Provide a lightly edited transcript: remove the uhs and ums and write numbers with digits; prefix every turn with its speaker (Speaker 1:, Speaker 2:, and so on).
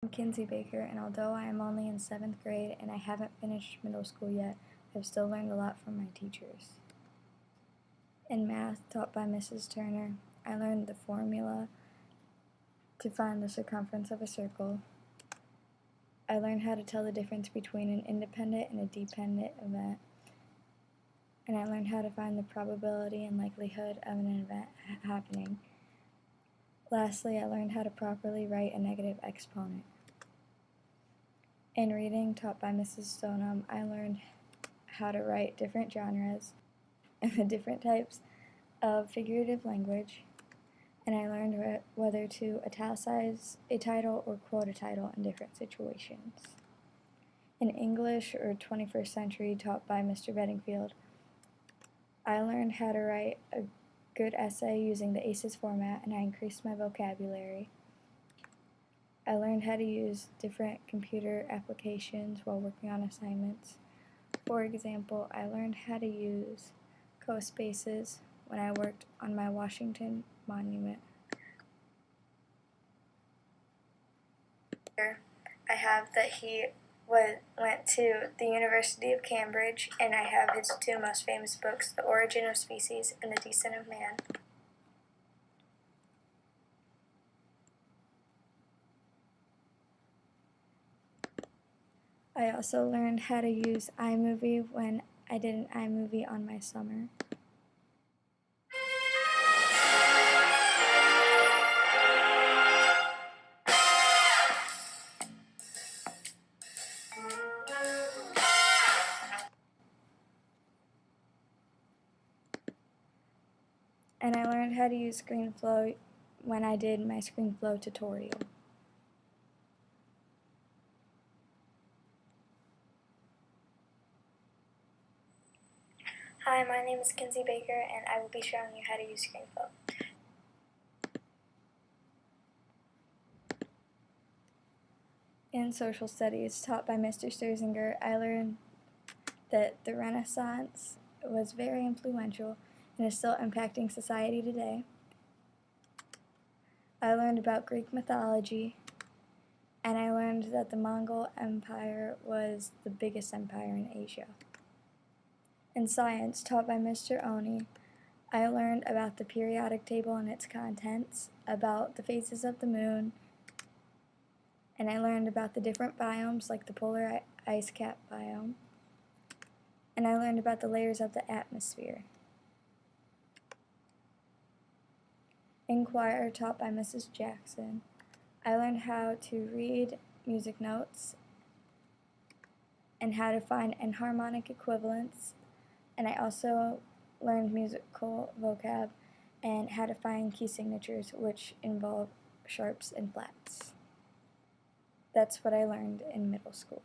Speaker 1: I'm Kinzey Baker, and although I am only in 7th grade and I haven't finished middle school yet, I've still learned a lot from my teachers. In math, taught by Mrs. Turner, I learned the formula to find the circumference of a circle. I learned how to tell the difference between an independent and a dependent event. And I learned how to find the probability and likelihood of an event happening. Lastly, I learned how to properly write a negative exponent. In reading, taught by Mrs. Stoneham, I learned how to write different genres and the different types of figurative language, and I learned whether to italicize a title or quote a title in different situations. In English, or 21st century, taught by Mr. Bedingfield, I learned how to write a good essay using the ACES format, and I increased my vocabulary. I learned how to use different computer applications while working on assignments. For example, I learned how to use CoSpaces when I worked on my Washington monument. I have that he went to the University of Cambridge, and I have his two most famous books, The Origin of Species and The Descent of Man. I also learned how to use iMovie when I did an iMovie on my summer. And I learned how to use ScreenFlow when I did my ScreenFlow tutorial. Hi, my name is Kinzey Baker, and I will be showing you how to use ScreenFlow. In social studies, taught by Mr. Sturzinger, I learned that the Renaissance was very influential and is still impacting society today. I learned about Greek mythology, and I learned that the Mongol Empire was the biggest empire in Asia. In science, taught by Mr. Oni, I learned about the periodic table and its contents, about the phases of the moon, and I learned about the different biomes like the polar ice cap biome, and I learned about the layers of the atmosphere. In choir, taught by Mrs. Jackson, I learned how to read music notes and how to find enharmonic equivalents, and I also learned musical vocab and how to find key signatures, which involve sharps and flats. That's what I learned in middle school.